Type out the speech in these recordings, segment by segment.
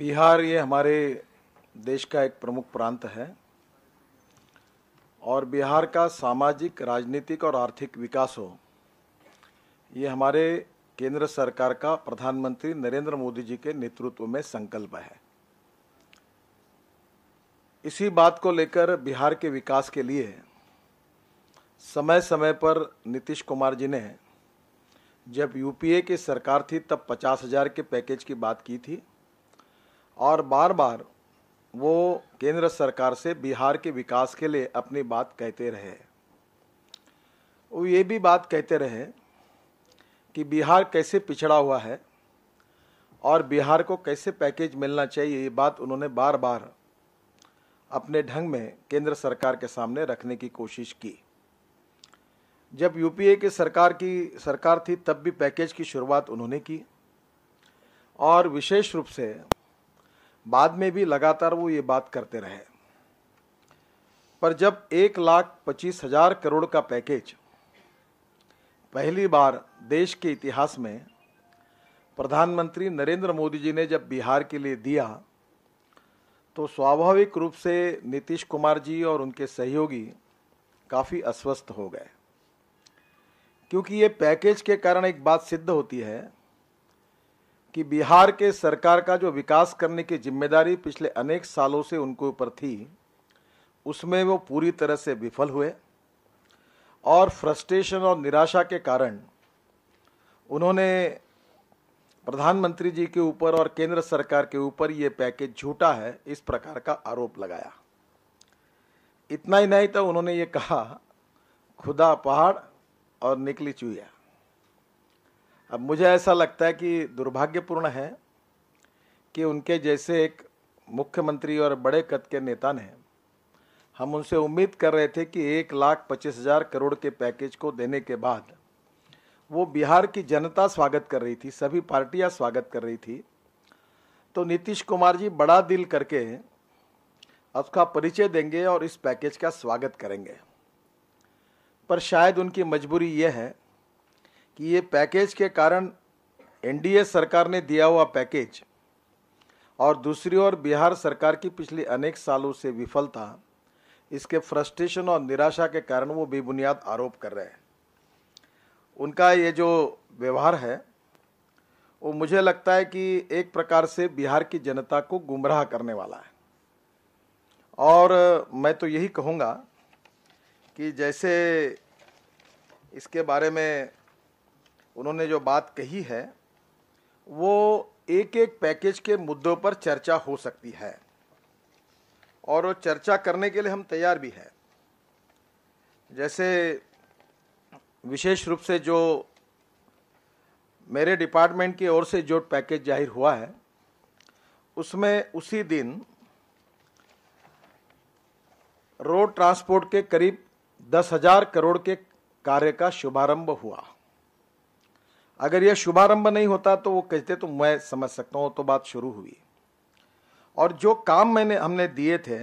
बिहार ये हमारे देश का एक प्रमुख प्रांत है और बिहार का सामाजिक, राजनीतिक और आर्थिक विकास हो, ये हमारे केंद्र सरकार का प्रधानमंत्री नरेंद्र मोदी जी के नेतृत्व में संकल्प है। इसी बात को लेकर बिहार के विकास के लिए समय समय पर नीतीश कुमार जी ने, जब यूपीए की सरकार थी तब 50,000 के पैकेज की बात की थी और बार बार वो केंद्र सरकार से बिहार के विकास के लिए अपनी बात कहते रहे। वो ये भी बात कहते रहे कि बिहार कैसे पिछड़ा हुआ है और बिहार को कैसे पैकेज मिलना चाहिए, ये बात उन्होंने बार बार अपने ढंग में केंद्र सरकार के सामने रखने की कोशिश की। जब यूपीए की सरकार थी तब भी पैकेज की शुरुआत उन्होंने की और विशेष रूप से बाद में भी लगातार वो ये बात करते रहे। पर जब 1,25,000 करोड़ का पैकेज पहली बार देश के इतिहास में प्रधानमंत्री नरेंद्र मोदी जी ने जब बिहार के लिए दिया, तो स्वाभाविक रूप से नीतीश कुमार जी और उनके सहयोगी काफ़ी अस्वस्थ हो गए, क्योंकि ये पैकेज के कारण एक बात सिद्ध होती है कि बिहार के सरकार का जो विकास करने की जिम्मेदारी पिछले अनेक सालों से उनके ऊपर थी, उसमें वो पूरी तरह से विफल हुए और फ्रस्ट्रेशन और निराशा के कारण उन्होंने प्रधानमंत्री जी के ऊपर और केंद्र सरकार के ऊपर ये पैकेज झूठा है, इस प्रकार का आरोप लगाया। इतना ही नहीं तो उन्होंने ये कहा, खुदा पहाड़ और निकली चुहिया। अब मुझे ऐसा लगता है कि दुर्भाग्यपूर्ण है कि उनके जैसे एक मुख्यमंत्री और बड़े कद के नेता ने, हम उनसे उम्मीद कर रहे थे कि 1,25,000 करोड़ के पैकेज को देने के बाद वो बिहार की जनता स्वागत कर रही थी, सभी पार्टियां स्वागत कर रही थी, तो नीतीश कुमार जी बड़ा दिल करके उसका परिचय देंगे और इस पैकेज का स्वागत करेंगे। पर शायद उनकी मजबूरी ये है कि ये पैकेज के कारण एनडीए सरकार ने दिया हुआ पैकेज और दूसरी ओर बिहार सरकार की पिछले अनेक सालों से विफलता, इसके फ्रस्ट्रेशन और निराशा के कारण वो बेबुनियाद आरोप कर रहे हैं। उनका ये जो व्यवहार है वो मुझे लगता है कि एक प्रकार से बिहार की जनता को गुमराह करने वाला है। और मैं तो यही कहूँगा कि जैसे इसके बारे में उन्होंने जो बात कही है, वो एक एक पैकेज के मुद्दों पर चर्चा हो सकती है और वो चर्चा करने के लिए हम तैयार भी हैं। जैसे विशेष रूप से जो मेरे डिपार्टमेंट की ओर से जो पैकेज जाहिर हुआ है, उसमें उसी दिन रोड ट्रांसपोर्ट के करीब 10,000 करोड़ के कार्य का शुभारंभ हुआ। अगर यह शुभारंभ नहीं होता तो वो कहते तो मैं समझ सकता हूँ, तो बात शुरू हुई। और जो काम हमने दिए थे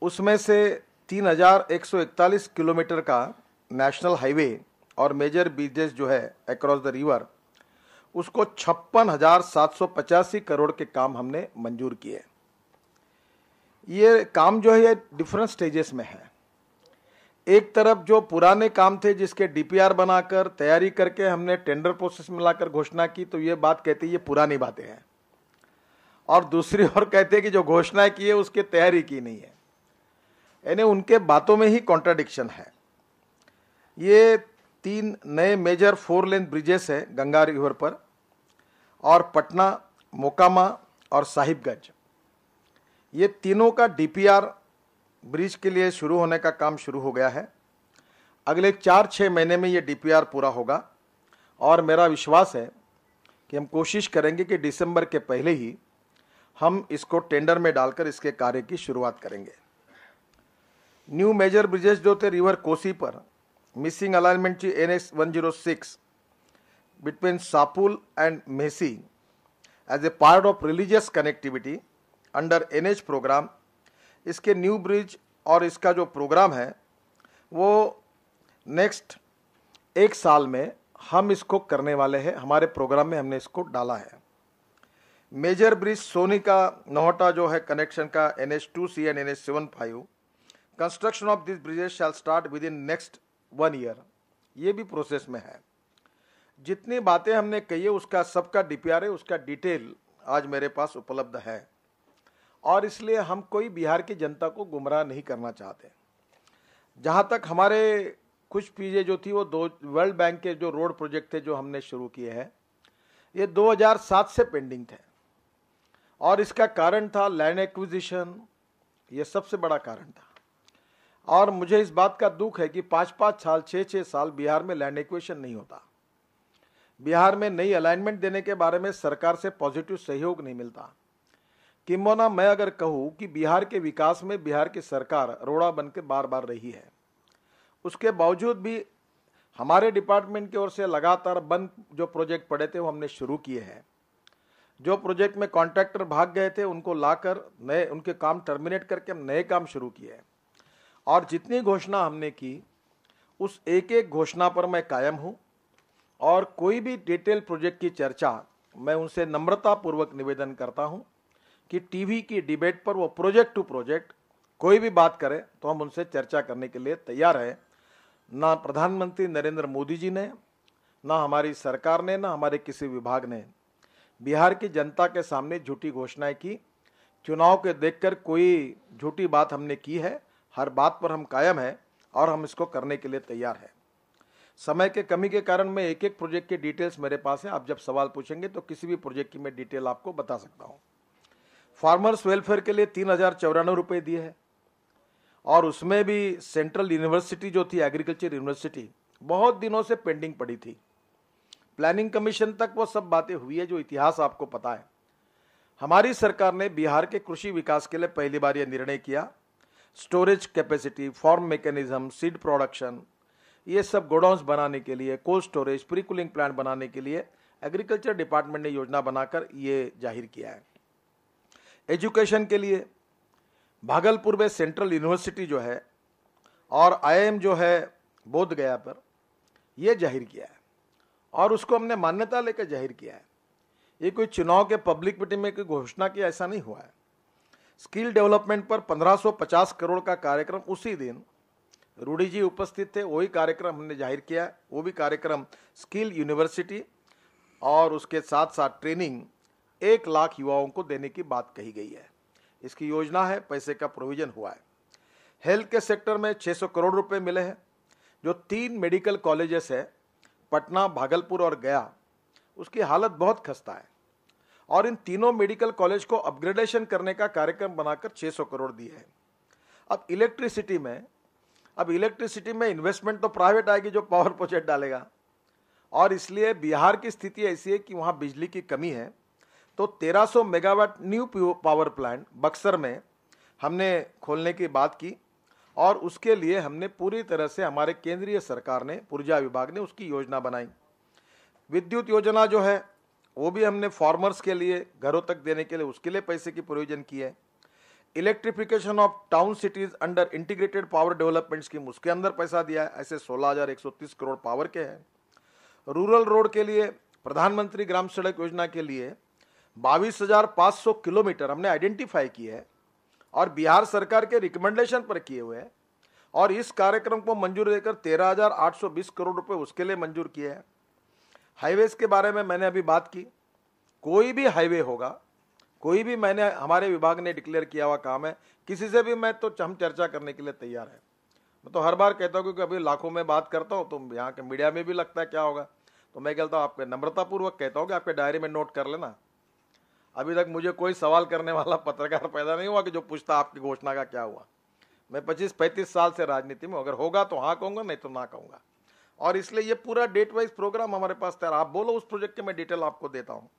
उसमें से 3,141 किलोमीटर का नेशनल हाईवे और मेजर ब्रिजेस जो है अक्रॉस द रिवर, उसको 56,785 करोड़ के काम हमने मंजूर किए। ये काम जो है ये डिफरेंट स्टेजेस में है। एक तरफ जो पुराने काम थे जिसके डीपीआर बनाकर तैयारी करके हमने टेंडर प्रोसेस में लाकर घोषणा की, तो ये बात कहती है ये पुरानी बातें हैं, और दूसरी ओर कहते हैं कि जो घोषणा की है उसकी तैयारी की नहीं है। यानी उनके बातों में ही कॉन्ट्राडिक्शन है। ये 3 नए मेजर 4 लेन ब्रिजेस है गंगा रिवर पर, और पटना, मोकामा और साहिबगंज, ये तीनों का डीपीआर ब्रिज के लिए शुरू होने का काम शुरू हो गया है। अगले 4-6 महीने में ये डीपीआर पूरा होगा और मेरा विश्वास है कि हम कोशिश करेंगे कि दिसंबर के पहले ही हम इसको टेंडर में डालकर इसके कार्य की शुरुआत करेंगे। न्यू मेजर ब्रिजेस जो थे रिवर कोसी पर, मिसिंग अलाइनमेंट ची NH 106 बिटवीन सापुल एंड मेसी as a part of religious connectivity under NH programme, इसके न्यू ब्रिज और इसका जो प्रोग्राम है वो नेक्स्ट 1 साल में हम इसको करने वाले हैं। हमारे प्रोग्राम में हमने इसको डाला है। मेजर ब्रिज सोनी का नौहटा जो है कनेक्शन का NH2C and NH75, construction of this bridges shell start with in next 1 year, ये भी प्रोसेस में है। जितनी बातें हमने कही है उसका सबका DPR है, उसका डिटेल आज मेरे पास उपलब्ध है, और इसलिए हम कोई बिहार की जनता को गुमराह नहीं करना चाहते। जहाँ तक हमारे कुछ चीज़ें जो थी वो वर्ल्ड बैंक के जो रोड प्रोजेक्ट थे जो हमने शुरू किए हैं, ये 2007 से पेंडिंग थे, और इसका कारण था लैंड एक्विजिशन, ये सबसे बड़ा कारण था। और मुझे इस बात का दुख है कि 5-5 साल 6-6 साल बिहार में लैंड एक्विजिशन नहीं होता। बिहार में नई अलाइनमेंट देने के बारे में सरकार से पॉजिटिव सहयोग नहीं मिलता। किंबहुना मैं अगर कहूँ कि बिहार के विकास में बिहार की सरकार रोड़ा बन के बार बार रही है, उसके बावजूद भी हमारे डिपार्टमेंट की ओर से लगातार बंद जो प्रोजेक्ट पड़े थे वो हमने शुरू किए हैं। जो प्रोजेक्ट में कॉन्ट्रैक्टर भाग गए थे उनको लाकर नए उनके काम टर्मिनेट करके हम नए काम शुरू किए हैं, और जितनी घोषणा हमने की उस एक एक घोषणा पर मैं कायम हूँ, और कोई भी डिटेल प्रोजेक्ट की चर्चा मैं उनसे नम्रतापूर्वक निवेदन करता हूँ कि टीवी की डिबेट पर वो प्रोजेक्ट टू प्रोजेक्ट कोई भी बात करे तो हम उनसे चर्चा करने के लिए तैयार हैं। ना प्रधानमंत्री नरेंद्र मोदी जी ने, ना हमारी सरकार ने, ना हमारे किसी विभाग ने बिहार की जनता के सामने झूठी घोषणाएं की। चुनाव के देखकर कोई झूठी बात हमने की है, हर बात पर हम कायम हैं और हम इसको करने के लिए तैयार हैं। समय के कमी के कारण मैं एक एक प्रोजेक्ट की डिटेल्स मेरे पास है, आप जब सवाल पूछेंगे तो किसी भी प्रोजेक्ट की मैं डिटेल आपको बता सकता हूँ। फार्मर्स वेलफेयर के लिए 3094 रुपये दिए हैं, और उसमें भी सेंट्रल यूनिवर्सिटी जो थी एग्रीकल्चर यूनिवर्सिटी बहुत दिनों से पेंडिंग पड़ी थी। प्लानिंग कमीशन तक वो सब बातें हुई है जो इतिहास आपको पता है। हमारी सरकार ने बिहार के कृषि विकास के लिए पहली बार यह निर्णय किया, storage capacity, farm mechanism, seed production, ये सब गोडाउन्स बनाने के लिए, cold storage, pre cooling plant बनाने के लिए एग्रीकल्चर डिपार्टमेंट ने योजना बनाकर ये जाहिर किया है। एजुकेशन के लिए भागलपुर में सेंट्रल यूनिवर्सिटी जो है और IIM जो है बोध गया पर, यह जाहिर किया है, और उसको हमने मान्यता लेकर जाहिर किया है। ये कोई चुनाव के पब्लिक मीटिंग में कोई घोषणा की, ऐसा नहीं हुआ है। स्किल डेवलपमेंट पर 1550 करोड़ का कार्यक्रम उसी दिन रूडी जी उपस्थित थे, वही कार्यक्रम हमने जाहिर किया है। वो भी कार्यक्रम स्किल यूनिवर्सिटी और उसके साथ साथ ट्रेनिंग 1 लाख युवाओं को देने की बात कही गई है। इसकी योजना है, पैसे का प्रोविजन हुआ है। हेल्थ के सेक्टर में 600 करोड़ रुपए मिले हैं। जो 3 मेडिकल कॉलेजेस है, पटना, भागलपुर और गया, उसकी हालत बहुत खस्ता है, और इन तीनों मेडिकल कॉलेज को अपग्रेडेशन करने का कार्यक्रम बनाकर 600 करोड़ दिए हैं। अब इलेक्ट्रिसिटी में इन्वेस्टमेंट तो प्राइवेट आएगी जो पावर प्रोजेक्ट डालेगा, और इसलिए बिहार की स्थिति ऐसी है कि वहाँ बिजली की कमी है। तो 1300 megawatt new power plant Buxar में हमने खोलने की बात की, और उसके लिए हमने पूरी तरह से हमारे केंद्रीय सरकार ने, ऊर्जा विभाग ने उसकी योजना बनाई। विद्युत योजना जो है वो भी हमने फार्मर्स के लिए घरों तक देने के लिए उसके लिए पैसे की प्रोविजन की है। Electrification of town cities under integrated power development scheme, उसके अंदर पैसा दिया है। ऐसे 16,130 करोड़ पावर के हैं। रूरल रोड के लिए, प्रधानमंत्री ग्राम सड़क योजना के लिए 22,500 किलोमीटर हमने आइडेंटिफाई किए हैं और बिहार सरकार के रिकमेंडेशन पर किए हुए हैं, और इस कार्यक्रम को मंजूरी देकर 13,820 करोड़ रुपए उसके लिए मंजूर किए हैं। हाईवेज के बारे में मैंने अभी बात की। कोई भी हाईवे होगा, कोई भी मैंने हमारे विभाग ने डिक्लेयर किया हुआ काम है, किसी से भी हम चर्चा करने के लिए तैयार है। मैं तो हर बार कहता हूँ, क्योंकि अभी लाखों में बात करता हूँ तो यहाँ के मीडिया में भी लगता है क्या होगा, तो मैं कहता हूँ आपके नम्रतापूर्वक कहता हूँ कि आपके डायरी में नोट कर लेना। अभी तक मुझे कोई सवाल करने वाला पत्रकार पैदा नहीं हुआ कि जो पूछता आपकी घोषणा का क्या हुआ। मैं 25-35 साल से राजनीति में, अगर होगा तो हाँ कहूँगा, नहीं तो ना कहूँगा। और इसलिए ये पूरा डेट वाइज प्रोग्राम हमारे पास तैयार। आप बोलो उस प्रोजेक्ट के मैं डिटेल आपको देता हूँ।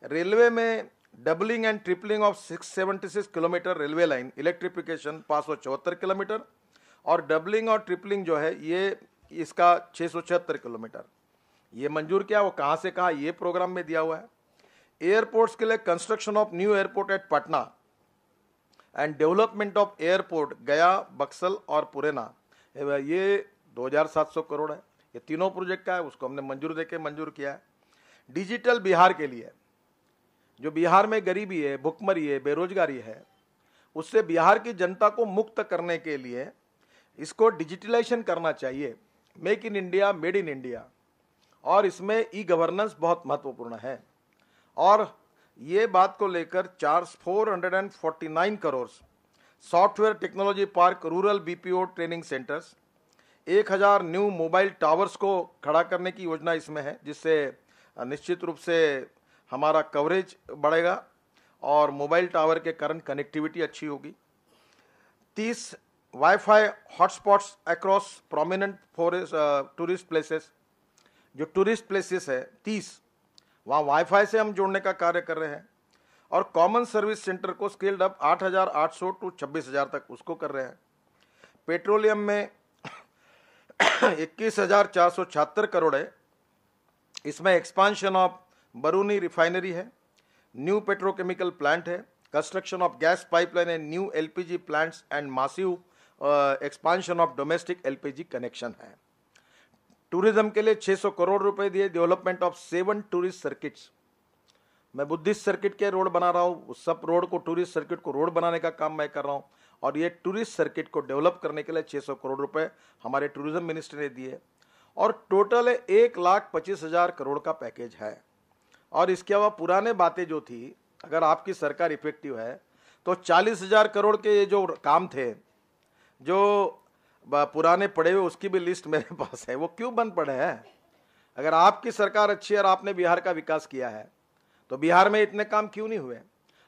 रेलवे में doubling and tripling of 676 kilometre railway line electrification 574 kilometre, और डबलिंग और ट्रिपलिंग जो है ये इसका 676 किलोमीटर ये मंजूर किया। वो कहाँ से कहाँ ये प्रोग्राम में दिया हुआ है। एयरपोर्ट्स के लिए construction of new airport at Patna and development of airport गया, बक्सर और पुरेना, ये 2,700 करोड़ है। ये तीनों प्रोजेक्ट का है, उसको हमने मंजूर देके मंजूर किया है। डिजिटल बिहार के लिए जो बिहार में गरीबी है, भुखमरी है, बेरोजगारी है, उससे बिहार की जनता को मुक्त करने के लिए इसको डिजिटलाइजेशन करना चाहिए। Make in India, made in India, और इसमें ई गवर्नेंस बहुत महत्वपूर्ण है। और ये बात को लेकर 449 crore software technology park, rural BPO training centres, 1000 new mobile towers को खड़ा करने की योजना इसमें है, जिससे निश्चित रूप से हमारा कवरेज बढ़ेगा और मोबाइल टावर के कारण कनेक्टिविटी अच्छी होगी। 30 wifi hotspots across prominent tourist places, जो टूरिस्ट प्लेसेस है 30, वहाँ वाईफाई से हम जोड़ने का कार्य कर रहे हैं। और कॉमन सर्विस सेंटर को स्केल्ड अप 8,800 टू 26,000 तक उसको कर रहे हैं। पेट्रोलियम में 21,476 करोड़ है, इसमें एक्सपांशन ऑफ बरूनी रिफाइनरी है, न्यू पेट्रोकेमिकल प्लांट है, construction of gas pipeline and new LPG plants and massive expansion of domestic LPG connection है। टूरिज्म के लिए 600 करोड़ रुपए दिए, डेवलपमेंट ऑफ 7 टूरिस्ट सर्किट्स। मैं बुद्धिस्ट सर्किट के रोड बना रहा हूँ, उस सब रोड को, टूरिस्ट सर्किट को रोड बनाने का काम मैं कर रहा हूँ, और ये टूरिस्ट सर्किट को डेवलप करने के लिए 600 करोड़ रुपए हमारे टूरिज्म मिनिस्टर ने दिए। और टोटल 1,25,000 करोड़ का पैकेज है। और इसके अलावा पुराने बातें जो थी, अगर आपकी सरकार इफेक्टिव है तो 40,000 करोड़ के ये जो काम थे, जो पुराने पड़े हुए, उसकी भी लिस्ट मेरे पास है, वो क्यों बंद पड़े हैं? अगर आपकी सरकार अच्छी है और आपने बिहार का विकास किया है तो बिहार में इतने काम क्यों नहीं हुए?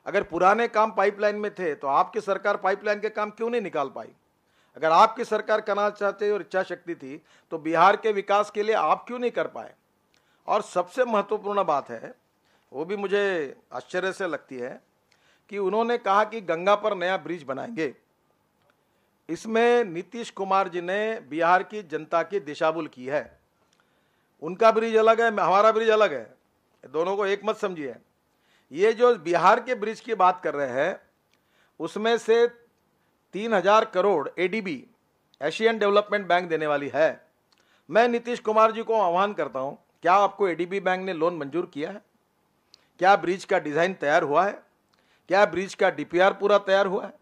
अगर पुराने काम पाइपलाइन में थे तो आपकी सरकार पाइपलाइन के काम क्यों नहीं निकाल पाई? अगर आपकी सरकार करना चाहते और इच्छा शक्ति थी तो बिहार के विकास के लिए आप क्यों नहीं कर पाए? और सबसे महत्वपूर्ण बात है, वो भी मुझे आश्चर्य से लगती है, कि उन्होंने कहा कि गंगा पर नया ब्रिज बनाएंगे। इसमें नीतीश कुमार जी ने बिहार की जनता की दिशाभूल की है। उनका ब्रिज अलग है, हमारा ब्रिज अलग है, दोनों को एक मत समझिए। ये जो बिहार के ब्रिज की बात कर रहे हैं, उसमें से 3,000 crore ADB, Asian development bank देने वाली है। मैं नीतीश कुमार जी को आह्वान करता हूं, क्या आपको एडीबी बैंक ने लोन मंजूर किया है? क्या ब्रिज का डिजाइन तैयार हुआ है? क्या ब्रिज का डीपीआर पूरा तैयार हुआ है?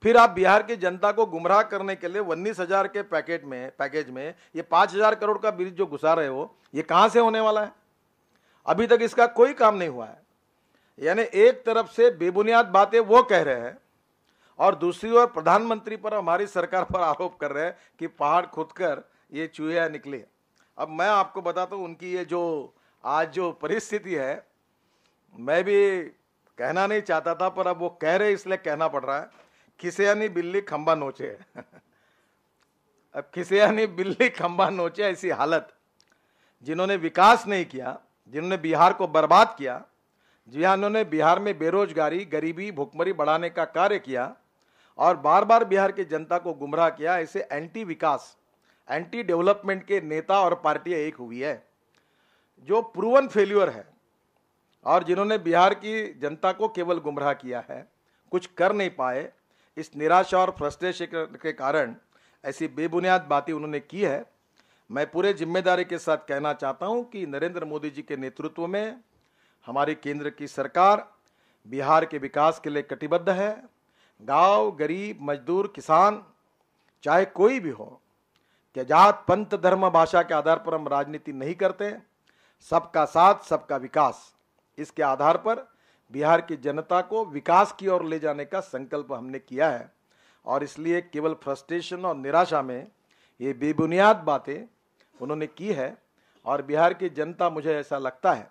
फिर आप बिहार की जनता को गुमराह करने के लिए 19,000 के पैकेज में ये 5,000 करोड़ का ब्रिज जो घुसा रहे हो, ये कहां से होने वाला है? अभी तक इसका कोई काम नहीं हुआ है। यानी एक तरफ से बेबुनियाद बातें वो कह रहे हैं और दूसरी ओर प्रधानमंत्री पर, हमारी सरकार पर आरोप कर रहे हैं कि पहाड़ खोदकर ये चूहे निकले। अब मैं आपको बताता हूं, उनकी ये जो आज जो परिस्थिति है, मैं भी कहना नहीं चाहता था, पर अब वो कह रहे इसलिए कहना पड़ रहा है। खिसियानी बिल्ली खंबा नोचे अब खिसियानी बिल्ली खंबा नोचे, ऐसी हालत। जिन्होंने विकास नहीं किया, जिन्होंने बिहार को बर्बाद किया, जिन्होंने बिहार में बेरोजगारी, गरीबी, भुखमरी बढ़ाने का कार्य किया और बार बार बिहार की जनता को गुमराह किया, ऐसे एंटी विकास, एंटी डेवलपमेंट के नेता और पार्टियां एक हुई है, जो प्रूवन फेल्यूर है, और जिन्होंने बिहार की जनता को केवल गुमराह किया है, कुछ कर नहीं पाए। इस निराशा और फ्रस्ट्रेशन के कारण ऐसी बेबुनियाद बातें उन्होंने की है। मैं पूरे जिम्मेदारी के साथ कहना चाहता हूं कि नरेंद्र मोदी जी के नेतृत्व में हमारी केंद्र की सरकार बिहार के विकास के लिए कटिबद्ध है। गांव, गरीब, मजदूर, किसान, चाहे कोई भी हो, कि जात, पंथ, धर्म, भाषा के आधार पर हम राजनीति नहीं करते। सबका साथ, सबका विकास, इसके आधार पर बिहार की जनता को विकास की ओर ले जाने का संकल्प हमने किया है। और इसलिए केवल फ्रस्ट्रेशन और निराशा में ये बेबुनियाद बातें उन्होंने की है। और बिहार की जनता, मुझे ऐसा लगता है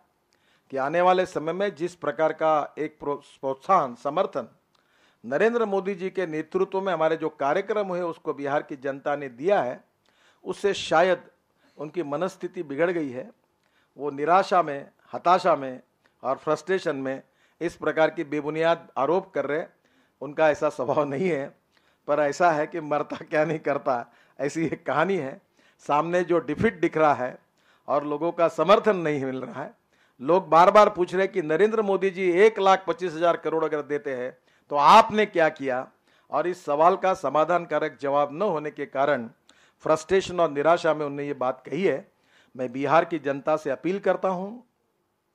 कि आने वाले समय में जिस प्रकार का एक प्रोत्साहन, समर्थन नरेंद्र मोदी जी के नेतृत्व में हमारे जो कार्यक्रम हुए उसको बिहार की जनता ने दिया है, उससे शायद उनकी मनस्थिति बिगड़ गई है। वो निराशा में, हताशा में और फ्रस्ट्रेशन में इस प्रकार की बेबुनियाद आरोप कर रहे। उनका ऐसा स्वभाव नहीं है, पर ऐसा है कि मरता क्या नहीं करता, ऐसी एक कहानी है। सामने जो डिफीट दिख रहा है और लोगों का समर्थन नहीं मिल रहा है, लोग बार बार पूछ रहे कि नरेंद्र मोदी जी 1,25,000 करोड़ अगर देते हैं तो आपने क्या किया? और इस सवाल का समाधानकारक जवाब न होने के कारण फ्रस्ट्रेशन और निराशा में उन्होंने ये बात कही है। मैं बिहार की जनता से अपील करता हूं,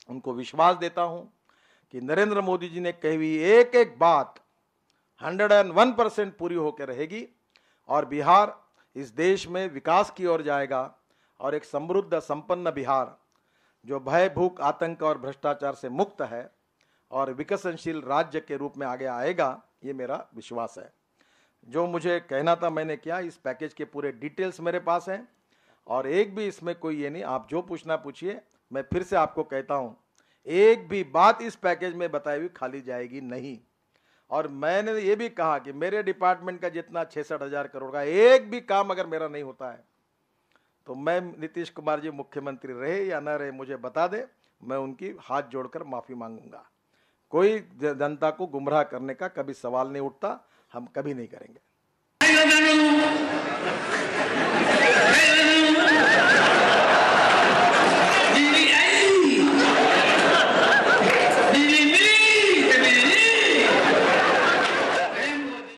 उनको विश्वास देता हूं कि नरेंद्र मोदी जी ने कही हुई एक एक बात 101% पूरी होकर रहेगी और बिहार इस देश में विकास की ओर जाएगा और एक समृद्ध संपन्न बिहार जो भय, भूख, आतंक और भ्रष्टाचार से मुक्त है और विकसनशील राज्य के रूप में आगे आएगा, ये मेरा विश्वास है। जो मुझे कहना था मैंने किया। इस पैकेज के पूरे डिटेल्स मेरे पास हैं और एक भी इसमें कोई ये नहीं, आप जो पूछना पूछिए। मैं फिर से आपको कहता हूं, एक भी बात इस पैकेज में बताई हुई खाली जाएगी नहीं। और मैंने ये भी कहा कि मेरे डिपार्टमेंट का जितना 66,000 करोड़ का एक भी काम अगर मेरा नहीं होता है तो मैं नीतीश कुमार जी मुख्यमंत्री रहे या न रहे मुझे बता दे, मैं उनकी हाथ जोड़कर माफी मांगूंगा। कोई जनता को गुमराह करने का कभी सवाल नहीं उठता, हम कभी नहीं करेंगे।